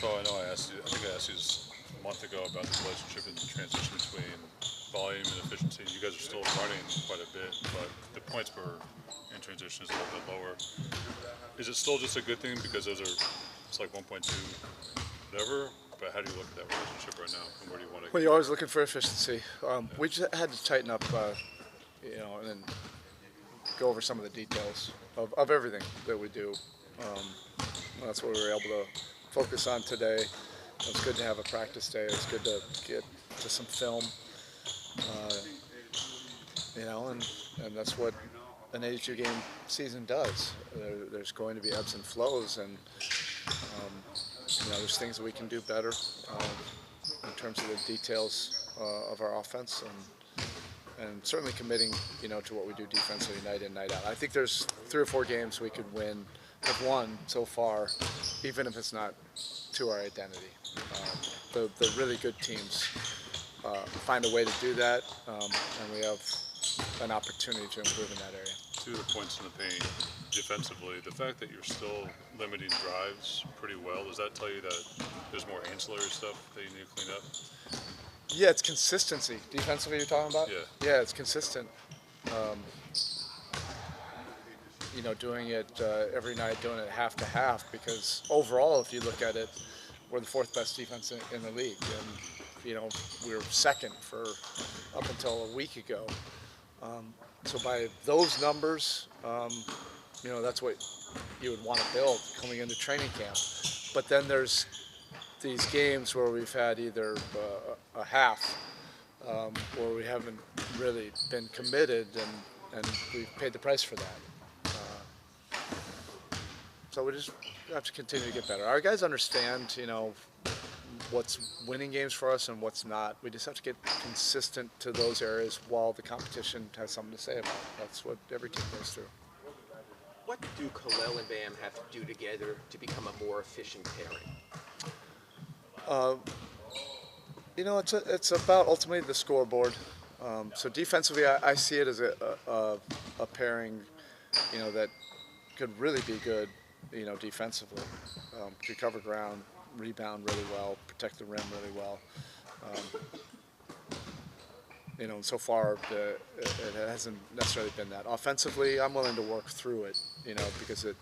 all, I know I think I asked you this a month ago about the relationship and the transition between volume and efficiency. You guys are still running quite a bit, but the points per in transition is a little bit lower. Is it still just a good thing because it's like 1.2 whatever? But how do you look at that relationship right now, and where do you want to? Well, you're always looking for efficiency. We just had to tighten up, and then go over some of the details of everything that we do. That's what we were able to focus on today. It was good to have a practice day. It was good to get to some film, and that's what an 82 game season does. There's going to be ebbs and flows, and there's things that we can do better in terms of the details of our offense, and certainly committing, to what we do defensively night in, night out. I think there's 3 or 4 games we could win, have won so far, even if it's not to our identity. The really good teams find a way to do that, and we have an opportunity to improve in that area. To the points in the paint, defensively, the fact that you're still limiting drives pretty well, does that tell you that there's more ancillary stuff that you need to clean up? Yeah, it's consistency. Defensively, you're talking about? Yeah. Yeah, it's consistent. Doing it every night, doing it half to half, because overall, if you look at it, we're the 4th best defense in the league. And, we were second for up until a week ago. So by those numbers, that's what you would want to build coming into training camp. But then there's these games where we've had either a half where we haven't really been committed, and we've paid the price for that. So we just have to continue to get better. Our guys understand, what's winning games for us and what's not. We just have to get consistent to those areas while the competition has something to say about it. That's what every team goes through. What do Khalil and Bam have to do together to become a more efficient pairing? It's about ultimately the scoreboard. So defensively, I see it as a pairing, that could really be good, defensively. Recover ground, rebound really well, protect the rim really well. So far it hasn't necessarily been that. Offensively, I'm willing to work through it, because it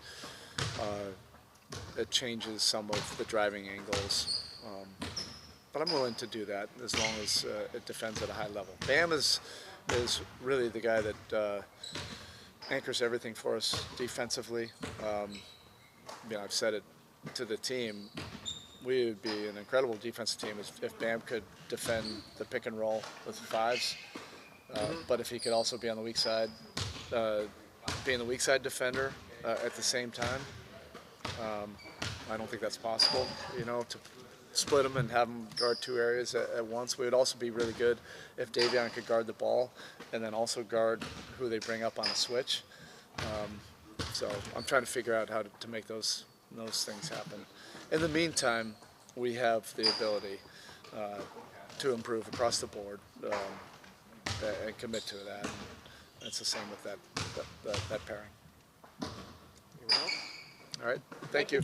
changes some of the driving angles. But I'm willing to do that as long as it defends at a high level. Bam is really the guy that anchors everything for us defensively. I've said it to the team. We would be an incredible defensive team if Bam could defend the pick and roll with 5s. But if he could also be on the weak side, being the weak side defender at the same time, I don't think that's possible, to split them and have them guard 2 areas at once. We would also be really good if Davion could guard the ball and then also guard who they bring up on a switch. So I'm trying to figure out how to make those things happen. In the meantime, we have the ability to improve across the board and commit to that. And it's the same with that pairing. All right, thank you.